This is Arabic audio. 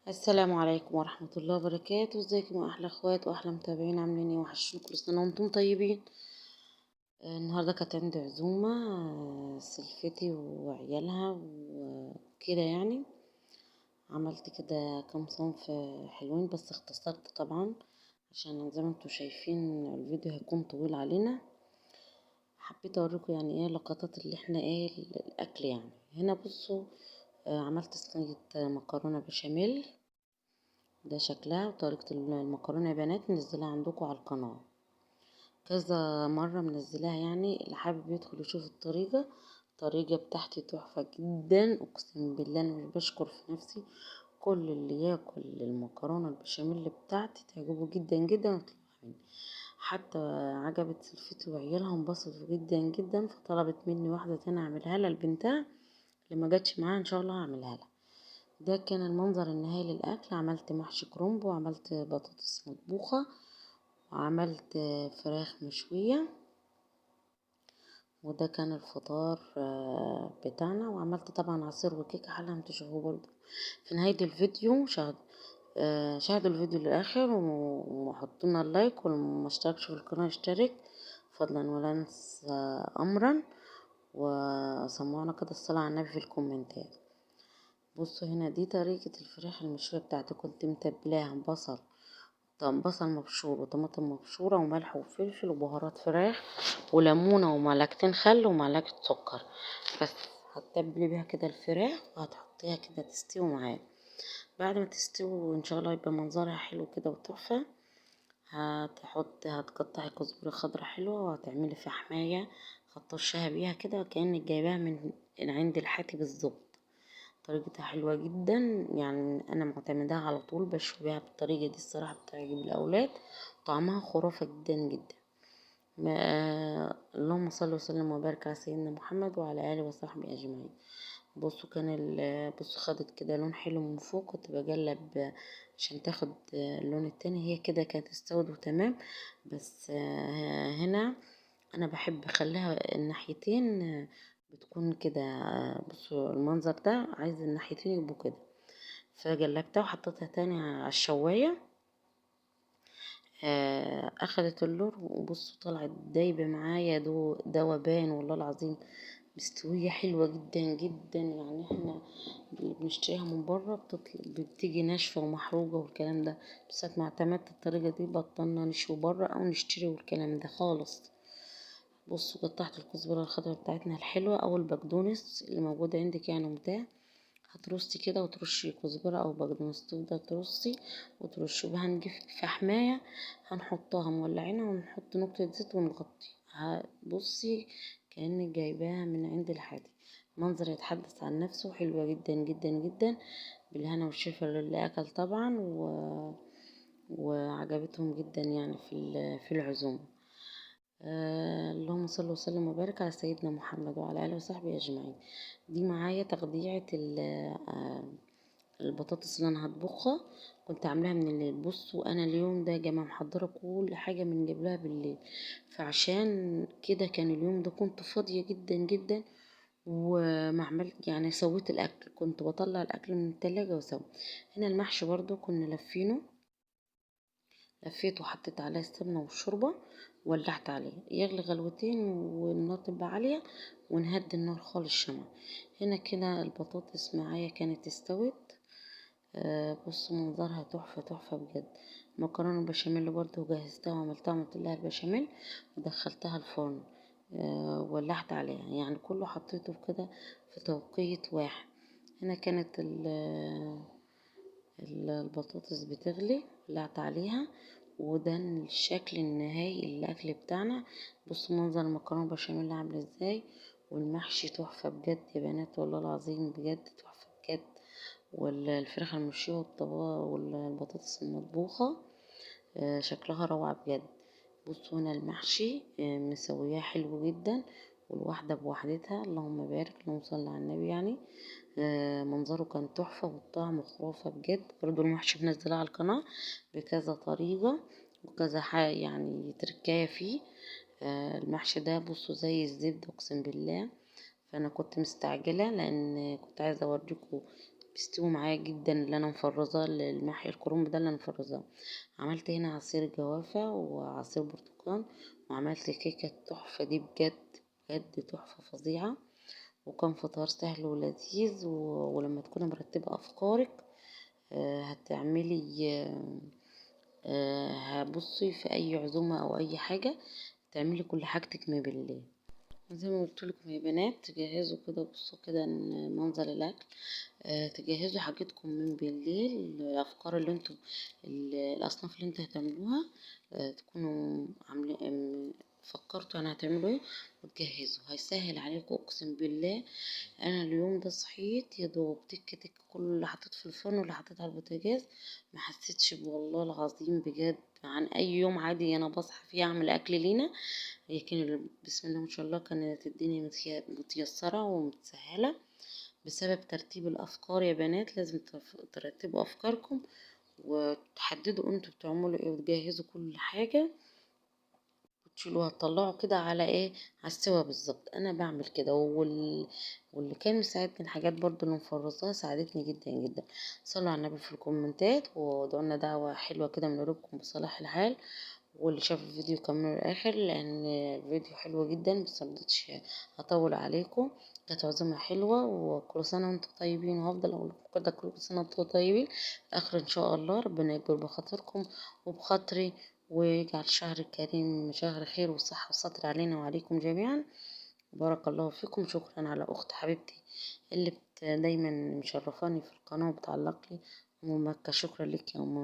السلام عليكم ورحمة الله وبركاته. ازيكم يا احلى اخوات واحلى متابعين؟ عاملين ايه؟ وحشين، كل سنة وانتم طيبين. النهاردة كانت عندي عزومة، سلفتي وعيالها وكده يعني. عملت كده كام صنف حلوين، بس اختصرت طبعا عشان زي ما انتم شايفين الفيديو هيكون طويل علينا. حبيت اوريكم يعني ايه لقطات اللي احنا ايه الاكل يعني. هنا بصوا، عملت صينية مكرونة بشاميل. ده شكلها وطريقة المكرونة يا بنات، منزلها عندكم على القناة كذا مرة، منزلاها يعني اللي حابب يدخل يشوف الطريقة بتاعتي تحفة جدا. اقسم بالله انا مش بشكر في نفسي، كل اللي ياكل المكرونة البشاميل بتاعتي تعجبه جدا جدا ويطلبها مني. حتى عجبت سلفتي وعيالها، انبسطوا جدا جدا، فطلبت مني واحدة تانية اعملها لها لبنتها اللي ما جاتش معاها، ان شاء الله هعملها لها. ده كان المنظر النهائي للأكل. عملت محشي كرنب، وعملت بطاطس مطبوخة، وعملت فراخ مشوية. وده كان الفطار بتاعنا. وعملت طبعا عصير وكيكة حلهم تشوفوه برضو في نهاية الفيديو. شاهدوا الفيديو للآخر، وحطونا اللايك، واللي ما اشتركش في القناة يشترك فضلا ولا ننسى أمرا. وسمعنا كده الصلاة على النبي في الكومنتات. بصوا هنا دي طريقة الفراخ المشوية بتاعتي. كنت متبلاها بصل مبشور وطماطم مبشورة وملح وفلفل وبهارات فراخ وليمونة ومعلقتين خل ومعلقة سكر بس. هتتبلي بيها كده الفراخ وهتحطيها كده تستوي معاك. بعد ما تستوي ان شاء الله يبقى منظرها حلو كده وتحفة، هتقطعي كزبرة خضرا حلوة، وهتعملي فحماية هتطشها بيها كده كأنك جايباها من عند الحاتي بالظبط. طريقتها حلوة جدا يعني، انا معتمداها على طول، بشوي بيها بالطريقة دي. الصراحة بتعجب الاولاد، طعمها خرافة جدا جدا. اللهم صل وسلم وبارك على سيدنا محمد وعلى اله وصحبه اجمعين. بصوا كان بصوا خدت كده لون حلو من فوق، كنت بجلب عشان تاخد اللون التاني. هي كده كانت استوت وتمام. بس هنا انا بحب اخليها الناحيتين بتكون كده. بصوا المنظر ده، عايز الناحيتين يبقوا كده. فجلبتها وحطيتها تاني على الشواية. اخدت اللون، وبصوا طلعت دايبة معايا دوبان والله العظيم. مستوية حلوة جدا جدا يعني. احنا اللي بنشتريها من بره بتيجي ناشفة ومحروقة والكلام ده. بس ما اعتمدت الطريقة دي، بطلنا نشوي بره او نشتري والكلام ده خالص. بصوا قطعت الكزبرة الخضراء بتاعتنا الحلوة او البقدونس اللي موجودة عندك يعني متاح. هترصي كده وترشي كزبرة او بقدونس، تفضل ترصي وترشي. وهنجيب فحماية هنحطها مولعينها، ونحط نقطة زيت ونغطي. بصي كأنك جايباها من عند الحادي. منظر يتحدث عن نفسه، حلوة جدا جدا جدا. بالهنا والشفا للي اكل طبعا وعجبتهم جدا يعني في العزومة. اللهم صل وسلم وبارك على سيدنا محمد وعلى اله وصحبه اجمعين. دي معايا تقطيعة البطاطس اللي انا هطبخها. كنت عاملاها من الليل. بصوا انا اليوم ده يا جماعه محضره كل حاجه من قبلها بالليل، فعشان كده كان اليوم ده كنت فاضيه جدا جدا. وما عملت يعني سويت الاكل، كنت بطلع الاكل من التلاجة وسوي. هنا المحشي برضو كنا لفينه، لفيته وحطيت عليه السمنة والشوربة، ولعت عليه يغلي غلوتين والنار تبقى عالية، ونهدي النار خالص شمع. هنا كده البطاطس معايا كانت استوت. بص منظرها تحفة تحفة بجد. مكرونة البشاميل برضه جهزتها وعملتها، عملت لها البشاميل ودخلتها الفرن. ولعت عليها يعني، كله حطيته كده في توقيت واحد. هنا كانت البطاطس بتغلي، ولعت عليها. وده الشكل النهائي للاكل بتاعنا. بصوا منظر المكرونه بشاميل عامل ازاي. والمحشي تحفه بجد يا بنات، والله العظيم بجد تحفه بجد. والفراخ المشويه والبطاطس المطبوخه شكلها روعه بجد. بصوا هنا المحشي مسوياه حلو جدا، والواحدة بوحدتها. اللهم بارك، اللهم صل على النبي يعني. منظره كان تحفة، والطعم خرافة بجد. برضو المحشي بنزلها على القناة بكذا طريقة وكذا حاجة يعني تركاية فيه. المحشي ده بصوا زي الزبدة اقسم بالله. فانا كنت مستعجلة لان كنت عايزة اوريكم بيستووا معايا جدا، اللي انا مفرزاه المحي الكرنب ده اللي انا مفرزاه. عملت هنا عصير جوافة وعصير برتقال، وعملت كيكة تحفة دي بجد، بجد تحفة فظيعة. وكان فطار سهل ولذيذ ولما تكوني مرتبة أفكارك هتعملي هبصي في أي عزومة أو أي حاجة تعملي كل حاجتك من بالليل. زي ما قلت لكم يا بنات، تجهزوا كده، بصوا كده منظر الأكل. تجهزوا حاجتكم من بالليل، الأفكار اللي انتوا الأصناف اللي انتوا هتعملوها تكونوا عاملين فكرتوا يعني هتعملوا ايه وتجهزوا، هيسهل عليكم اقسم بالله. انا اليوم ده صحيت يا دوب تك تك كل اللي حطيت في الفرن واللي حطيت على البوتاجاز، ما حسيتش والله العظيم بجد عن اي يوم عادي انا بصحى فيه اعمل اكل لينا. لكن بسم الله ما شاء الله كانت الدنيا متيسرة ومتسهلة بسبب ترتيب الافكار. يا بنات لازم ترتبوا افكاركم وتحددوا انتوا بتعملوا ايه وتجهزوا كل حاجة وتشيلوها تطلعوا كده على ايه، على السوا بالظبط. انا بعمل كده واللي كان مساعدني الحاجات برضو اللي مفرزاها ساعدتني جدا جدا. صلوا على النبي في الكومنتات ودعونا دعوة حلوة كده من قلوبكم بصلاح الحال. واللي شاف الفيديو كمل الاخر لان الفيديو حلو جدا، بس مرضتش هطول عليكم. كانت عزومة حلوة وكل سنة وانتم طيبين، وهفضل اقول لكم كده كل سنة وانتم طيبين. اخر ان شاء الله ربنا يكبر بخاطركم وبخاطري، ويجعل الشهر الكريم شهر خير وصحة وستر علينا وعليكم جميعا. بارك الله فيكم. شكرا على اخت حبيبتي اللي دايما مشرفاني في القناة وبتعلق لي. ام مكة، شكرا لك يا ام